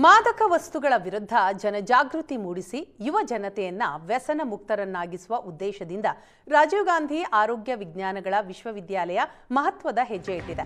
ಮಾದಕ ವಸ್ತುಗಳ ವಿರುದ್ಧ ಜನಜಾಗೃತಿ ಮೂಡಿಸಿ ಯುವ ಜನತೆಯನ್ನ ವ್ಯಸನ ಮುಕ್ತರನ್ನಾಗಿಸುವ ಉದ್ದೇಶದಿಂದ ರಾಜೀವ್ ಗಾಂಧಿ ಆರೋಗ್ಯ ವಿಜ್ಞಾನಗಳ ವಿಶ್ವವಿದ್ಯಾಲಯ ಮಹತ್ವದ ಹೆಜ್ಜೆ ಇಟ್ಟಿದೆ.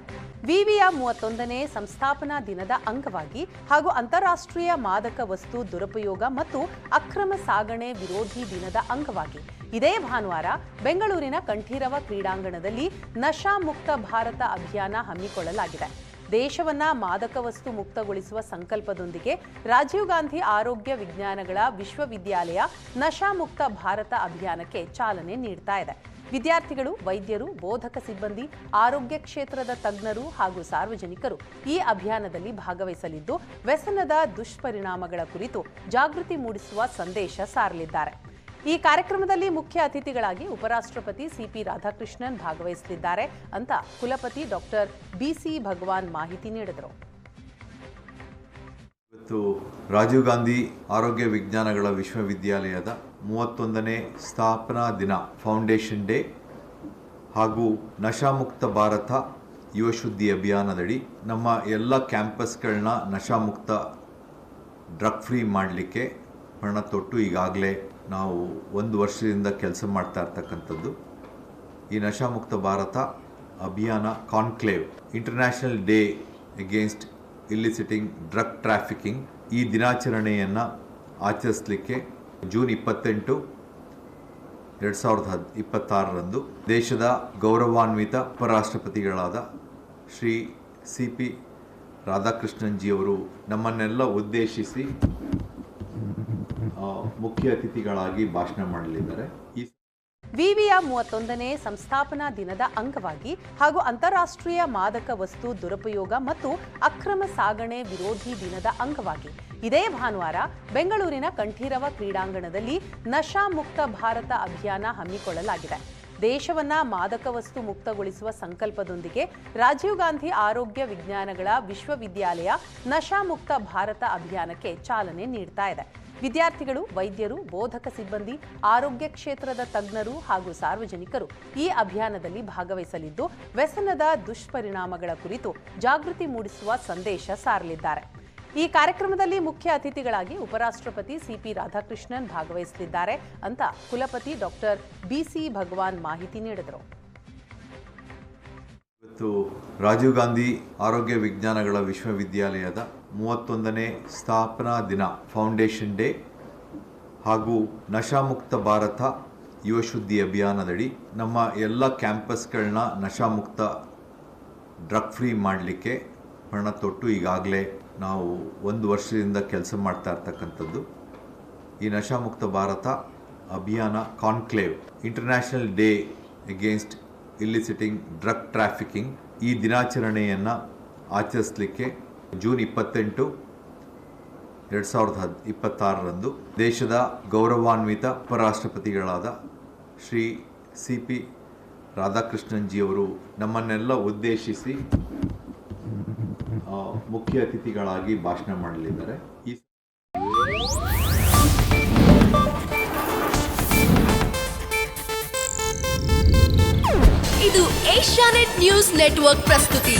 ವಿವಿಯ 31ನೇ ಸಂಸ್ಥಾಪನಾ ದಿನದ ಅಂಗವಾಗಿ ಹಾಗೂ ಅಂತಾರಾಷ್ಟ್ರೀಯ ಮಾದಕ ವಸ್ತು ದುರುಪಯೋಗ ಮತ್ತು ಅಕ್ರಮ ಸಾಗಣೆ ವಿರೋಧಿ ದಿನದ ಅಂಗವಾಗಿ ಇದೇ ಭಾನುವಾರ ಬೆಂಗಳೂರಿನ ಕಂಠೀರವ ಕ್ರೀಡಾಂಗಣದಲ್ಲಿ ನಶಾ ಮುಕ್ತ ಭಾರತ ಅಭಿಯಾನ ಹಮ್ಮಿಕೊಳ್ಳಲಾಗಿದೆ. ದೇಶವನ್ನ ಮಾದಕ ವಸ್ತು ಮುಕ್ತಗೊಳಿಸುವ ಸಂಕಲ್ಪದೊಂದಿಗೆ ರಾಜೀವ್ ಗಾಂಧಿ ಆರೋಗ್ಯ ವಿಜ್ಞಾನಗಳ ವಿಶ್ವವಿದ್ಯಾಲಯ ನಶಾ ಮುಕ್ತ ಭಾರತ ಅಭಿಯಾನಕ್ಕೆ ಚಾಲನೆ ನೀಡ್ತಾ ಇದೆ. ವಿದ್ಯಾರ್ಥಿಗಳು, ವೈದ್ಯರು, ಬೋಧಕ ಸಿಬ್ಬಂದಿ, ಆರೋಗ್ಯ ಕ್ಷೇತ್ರದ ತಜ್ಞರು ಹಾಗೂ ಸಾರ್ವಜನಿಕರು ಈ ಅಭಿಯಾನದಲ್ಲಿ ಭಾಗವಹಿಸಲಿದ್ದು ವ್ಯಸನದ ದುಷ್ಪರಿಣಾಮಗಳ ಕುರಿತು ಜಾಗೃತಿ ಮೂಡಿಸುವ ಸಂದೇಶ ಸಾರಲಿದ್ದಾರೆ. ಈ ಕಾರ್ಯಕ್ರಮದಲ್ಲಿ ಮುಖ್ಯ ಅತಿಥಿಗಳಾಗಿ ಉಪರಾಷ್ಟ್ರಪತಿ ಸಿಪಿ ರಾಧಾಕೃಷ್ಣನ್ ಭಾಗವಹಿಸಲಿದ್ದಾರೆ ಅಂತ ಕುಲಪತಿ ಡಾಕ್ಟರ್ ಬಿಸಿ ಭಗವಾನ್ ಮಾಹಿತಿ ನೀಡಿದರು. ಇವತ್ತು ರಾಜೀವ್ ಗಾಂಧಿ ಆರೋಗ್ಯ ವಿಜ್ಞಾನಗಳ ವಿಶ್ವವಿದ್ಯಾಲಯದ 31ನೇ ಸ್ಥಾಪನಾ ದಿನ ಫೌಂಡೇಶನ್ ಡೇ ಹಾಗೂ ನಶಾಮುಕ್ತ ಭಾರತ ಯುವ ಶುದ್ಧಿ ಅಭಿಯಾನದಡಿ ನಮ್ಮ ಎಲ್ಲ ಕ್ಯಾಂಪಸ್ಗಳನ್ನ ನಶಾಮುಕ್ತ ಡ್ರಗ್ ಫ್ರೀ ಮಾಡಲಿಕ್ಕೆ ಪಣ ತೊಟ್ಟು ಈಗಾಗಲೇ ನಾವು 1 ವರ್ಷದಿಂದ ಕೆಲಸ ಮಾಡ್ತಾ ಇರ್ತಕ್ಕಂಥದ್ದು. ಈ Nasha Mukt Bharat Abhiyan conclave international day against illicit drug trafficking ಈ ದಿನಾಚರಣೆಯನ್ನು ಆಚರಿಸಲಿಕ್ಕೆ ಜೂನ್ 28, 2026ರಂದು ದೇಶದ ಗೌರವಾನ್ವಿತ ಉಪರಾಷ್ಟ್ರಪತಿಗಳಾದ ಶ್ರೀ ಸಿಪಿ ರಾಧಾಕೃಷ್ಣನ್ಜಿಯವರು ನಮ್ಮನ್ನೆಲ್ಲ ಉದ್ದೇಶಿಸಿ ಮುಖ್ಯ ಅತಿಥಿಗಳಾಗಿ ಭಾಷಣ ಮಾಡಲಿದ್ದಾರೆ. ವಿವಿಯ 31ನೇ ಸಂಸ್ಥಾಪನಾ ದಿನದ ಅಂಗವಾಗಿ ಹಾಗೂ ಅಂತಾರಾಷ್ಟ್ರೀಯ ಮಾದಕ ವಸ್ತು ದುರುಪಯೋಗ ಮತ್ತು ಅಕ್ರಮ ಸಾಗಣೆ ವಿರೋಧಿ ದಿನದ ಅಂಗವಾಗಿ ಇದೇ ಭಾನುವಾರ ಬೆಂಗಳೂರಿನ ಕಂಠೀರವ ಕ್ರೀಡಾಂಗಣದಲ್ಲಿ ನಶಾ ಮುಕ್ತ ಭಾರತ ಅಭಿಯಾನ ಹಮ್ಮಿಕೊಳ್ಳಲಾಗಿದೆ. ದೇಶವನ್ನ ಮಾದಕ ವಸ್ತು ಮುಕ್ತಗೊಳಿಸುವ ಸಂಕಲ್ಪದೊಂದಿಗೆ ರಾಜೀವ್ ಗಾಂಧಿ ಆರೋಗ್ಯ ವಿಜ್ಞಾನಗಳ ವಿಶ್ವವಿದ್ಯಾಲಯ ನಶಾ ಮುಕ್ತ ಭಾರತ ಅಭಿಯಾನಕ್ಕೆ ಚಾಲನೆ ನೀಡ್ತಾ ಇದೆ. ವಿದ್ಯಾರ್ಥಿಗಳು, ವೈದ್ಯರು, ಬೋಧಕ ಸಿಬ್ಬಂದಿ, ಆರೋಗ್ಯ ಕ್ಷೇತ್ರದ ತಜ್ಞರು ಹಾಗೂ ಸಾರ್ವಜನಿಕರು ಈ ಅಭಿಯಾನದಲ್ಲಿ ಭಾಗವಹಿಸಲಿದ್ದು ವ್ಯಸನದ ದುಷ್ಪರಿಣಾಮಗಳ ಕುರಿತು ಜಾಗೃತಿ ಮೂಡಿಸುವ ಸಂದೇಶ ಸಾರಲಿದ್ದಾರೆ. ಈ ಕಾರ್ಯಕ್ರಮದಲ್ಲಿ ಮುಖ್ಯ ಅತಿಥಿಗಳಾಗಿ ಉಪರಾಷ್ಟ್ರಪತಿ ಸಿಪಿ ರಾಧಾಕೃಷ್ಣನ್ ಭಾಗವಹಿಸಲಿದ್ದಾರೆ ಅಂತ ಕುಲಪತಿ ಡಾಕ್ಟರ್ ಬಿಸಿ ಭಗವಾನ್ ಮಾಹಿತಿ ನೀಡಿದರು. ಇವತ್ತು ರಾಜೀವ್ ಗಾಂಧಿ ಆರೋಗ್ಯ ವಿಜ್ಞಾನಗಳ ವಿಶ್ವವಿದ್ಯಾಲಯದ 31ನೇ ಸ್ಥಾಪನಾ ದಿನ ಫೌಂಡೇಶನ್ ಡೇ ಹಾಗೂ ನಶಾಮುಕ್ತ ಭಾರತ ಯುವ ಶುದ್ಧಿ ಅಭಿಯಾನದಡಿ ನಮ್ಮ ಎಲ್ಲ ಕ್ಯಾಂಪಸ್ಗಳನ್ನ ನಶಾಮುಕ್ತ ಡ್ರಗ್ ಫ್ರೀ ಮಾಡಲಿಕ್ಕೆ ಪಣ ತೊಟ್ಟು ಈಗಾಗಲೇ ನಾವು 1 ವರ್ಷದಿಂದ ಕೆಲಸ ಮಾಡ್ತಾ ಇರ್ತಕ್ಕಂಥದ್ದು. ಈ Nasha Mukt Bharat Abhiyan conclave international day against illicit drug trafficking ಈ ದಿನಾಚರಣೆಯನ್ನು ಆಚರಿಸಲಿಕ್ಕೆ ಜೂನ್ 28, 2026ರಂದು ದೇಶದ ಗೌರವಾನ್ವಿತ ಉಪರಾಷ್ಟ್ರಪತಿಗಳಾದ ಶ್ರೀ ಸಿಪಿ ರಾಧಾಕೃಷ್ಣನ್ಜಿಯವರು ನಮ್ಮನ್ನೆಲ್ಲ ಉದ್ದೇಶಿಸಿ ಮುಖ್ಯ ಅತಿಥಿಗಳಾಗಿ ಭಾಷಣ ಮಾಡಲಿದ್ದಾರೆ. ಇದು ಏಷ್ಯಾನೆಟ್ ನ್ಯೂಸ್ ನೆಟ್ವರ್ಕ್ ಪ್ರಸ್ತುತಿ.